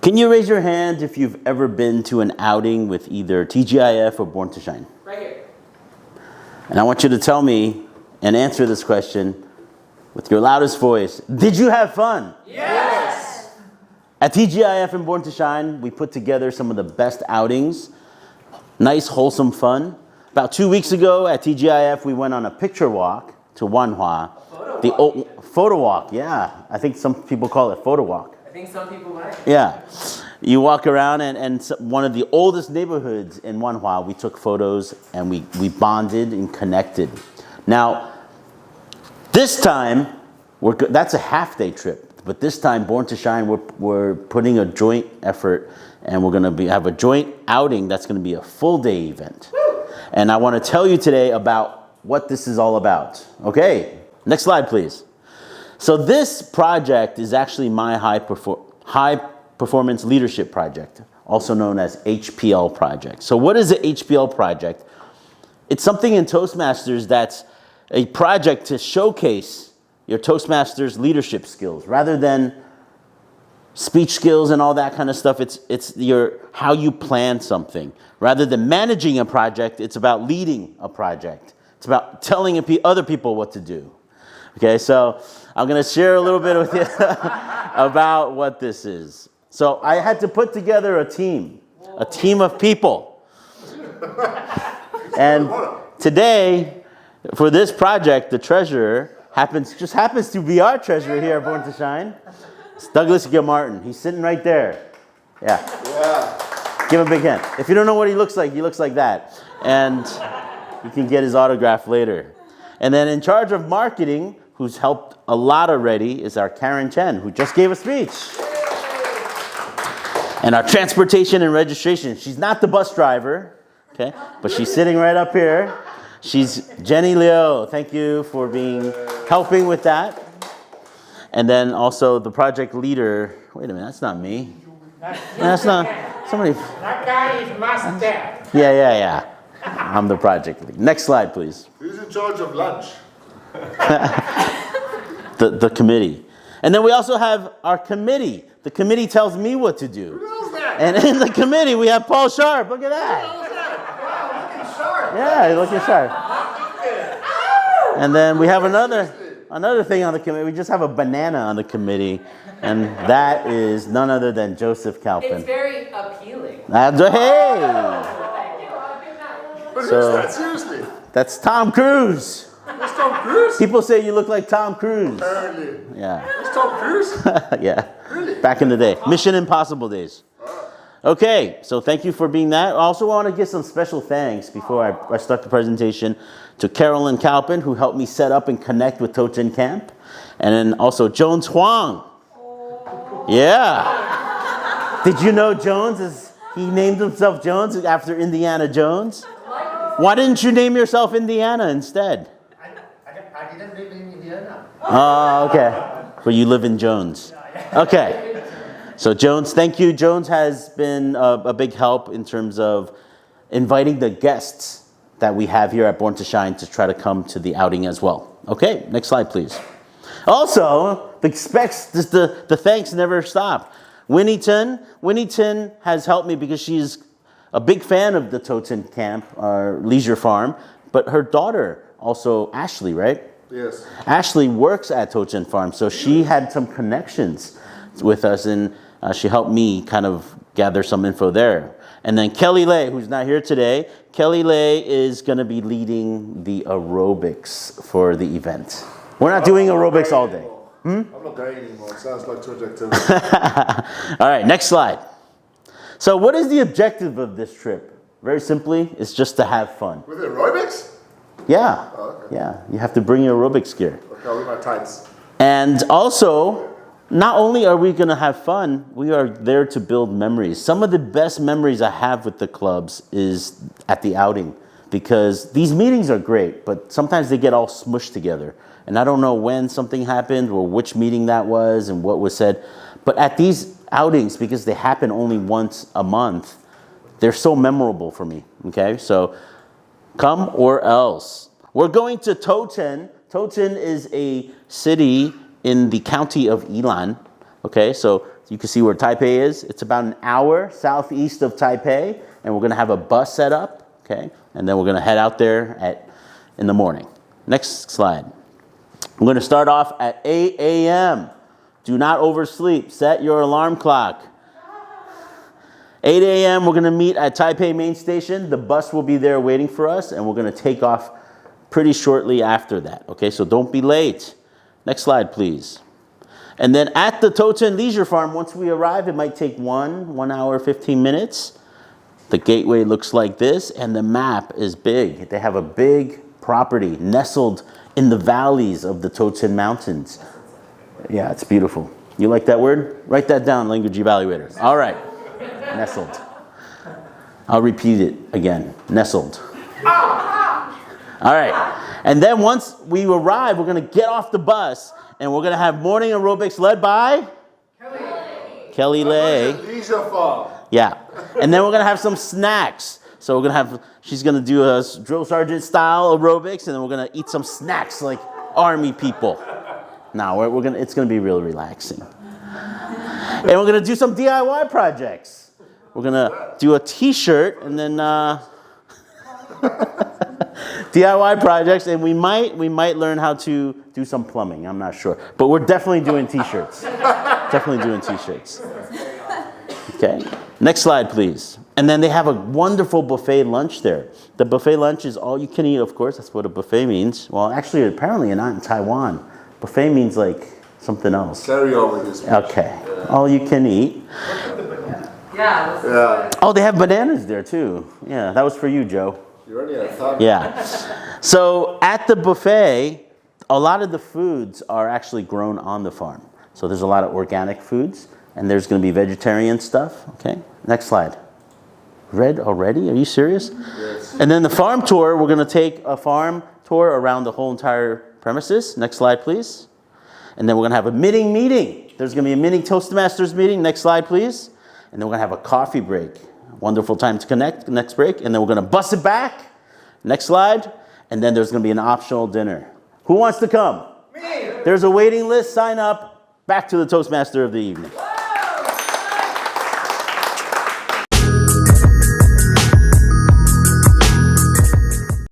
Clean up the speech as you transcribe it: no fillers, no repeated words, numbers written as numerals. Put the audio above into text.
Can you raise your hand if you've ever been to an outing with either TGIF or Born to Shine? Right here. And I want you to tell me and answer this question with your loudest voice. Did you have fun? Yes! At TGIF and Born to Shine, we put together some of the best outings. Nice, wholesome fun. About 2 weeks ago at TGIF, we went on a picture walk to Wanhua. The old photo walk, yeah. I think some people call it photo walk. I think some people might. Yeah. You walk around and one of the oldest neighborhoods in Wanhua, we took photos and we bonded and connected. Now, this time, that's a half-day trip. But this time, Born to Shine, we're putting a joint effort and we're going to have a joint outing that's going to be a full-day event. Woo! And I want to tell you today about what this is all about. Okay, next slide, please. So this project is actually my high performance leadership project, also known as HPL project. So what is the HPL project? It's something in Toastmasters that's a project to showcase your Toastmasters leadership skills. Rather than speech skills and all that kind of stuff, it's how you plan something. Rather than managing a project, it's about leading a project. It's about telling other people what to do. Okay, so I'm going to share a little bit with you about what this is. So I had to put together a team of people. And today, for this project, the treasurer just happens to be our treasurer here at Born to Shine. It's Douglas Gilmartin. He's sitting right there. Yeah. Give him a big hand. If you don't know what he looks like that. And you can get his autograph later. And then in charge of marketing, who's helped a lot already, is our Karen Chen, who just gave a speech. And our transportation and registration, she's not the bus driver, okay, but she's sitting right up here. She's Jenny Liu. Thank you for helping with that. And then also the project leader. Wait a minute, that's not me. That's not somebody. That guy is my staff. Yeah. I'm the project lead. Next slide, please. Who's in charge of lunch? The committee. And then we also have our committee. The committee tells me what to do. Who knows that? And in the committee, we have Paul Sharp. Look at that. Wow, looking sharp. Yeah, looking sharp. And then we have another thing on the committee. We just have a banana on the committee. And that is none other than Joseph Kalpin. It's very appealing. Hey! But who's So- that? Seriously? That's Tom Cruise. That's Tom Cruise? People say you look like Tom Cruise. Apparently. Yeah. That's Tom Cruise? Yeah. Really? Back in the day. Mission Impossible days. Okay, so thank you for being that. I also want to give some special thanks before I start the presentation to Carolyn Kalpin, who helped me set up and connect with Tochen Camp. And then also Jones Huang. Yeah. Did you know he named himself Jones after Indiana Jones? Why didn't you name yourself Indiana instead? I didn't live in Indiana. Oh, okay. But you live in Jones. Okay. So Jones, thank you. Jones has been a big help in terms of inviting the guests that we have here at Born to Shine to try to come to the outing as well. Okay, next slide, please. Also, the thanks never stop. Winnieton has helped me because she's a big fan of the Tochen Camp, our leisure farm, but her daughter also, Ashley, right? Yes. Ashley works at Tochen Farm, so she had some connections with us, and she helped me kind of gather some info there. And then Kelly Lay, who's not here today, Kelly Lay is going to be leading the aerobics for the event. We're not doing aerobics all day. I'm not going anymore. It sounds like too much activity. All right, next slide. So what is the objective of this trip? Very simply, it's just to have fun. With aerobics? Yeah. Oh, okay. Yeah, you have to bring your aerobics gear. Okay, I'll wear my tights. And also, not only are we going to have fun, we are there to build memories. Some of the best memories I have with the clubs is at the outing, because these meetings are great, but sometimes they get all smushed together. And I don't know when something happened or which meeting that was and what was said. But at these outings, because they happen only once a month, they're so memorable for me. Okay, so come or else. We're going to Tochen. Tochen is a city in the county of Ilan. Okay, so You can see where Taipei is. It's about an hour southeast of Taipei, and we're going to have a bus set up, okay? And then we're going to head out there in the morning. Next slide. I'm going to start off at 8 a.m. Do not oversleep. Set your alarm clock. 8 a.m. we're going to meet at Taipei Main Station. The bus will be there waiting for us, and we're going to take off pretty shortly after that, okay? So don't be late. Next slide, please. And then at the Toten Leisure Farm, once we arrive, it might take 1 hour, 15 minutes. The gateway looks like this, and the map is big. They have a big property nestled in the valleys of the Toten Mountains. Yeah, it's beautiful. You like that word? Write that down, Language Evaluator. All right, nestled. I'll repeat it again, nestled. All right, and then once we arrive, we're going to get off the bus, and we're going to have morning aerobics led by Kelly Lay. Leisure farm. Yeah, and then we're going to have some snacks. So we're going to have, she's going to do a drill sergeant style aerobics, and then we're going to eat some snacks like army people. Now it's going to be real relaxing. And we're going to do some DIY projects. We're going to do a t-shirt, and then DIY projects, and we might learn how to do some plumbing. I'm not sure, but we're definitely doing t-shirts. Definitely doing t-shirts. Okay, next slide, please. And then they have a wonderful buffet lunch there. The buffet lunch is all you can eat, of course. That's what a buffet means. Well, actually, apparently not in Taiwan. Buffet means like something else. Carry on with this. Okay, all you can eat. Yeah. Oh, they have bananas there too. Yeah, that was for you, Joe. You're only at top. Yeah. So at the buffet, a lot of the foods are actually grown on the farm. So there's a lot of organic foods, and there's going to be vegetarian stuff. Okay, next slide. Red already? Are you serious? Yes. And then the farm tour, we're going to take a farm tour around the whole entire premises. Next slide, please. And then we're going to have a meeting. There's going to be a mini Toastmasters meeting. Next slide, please. And then we're going to have a coffee break. Wonderful time to connect. Next break. And then we're going to bus it back. Next slide. And then there's going to be an optional dinner. Who wants to come? Me. There's a waiting list. Sign up. Back to the Toastmaster of the evening.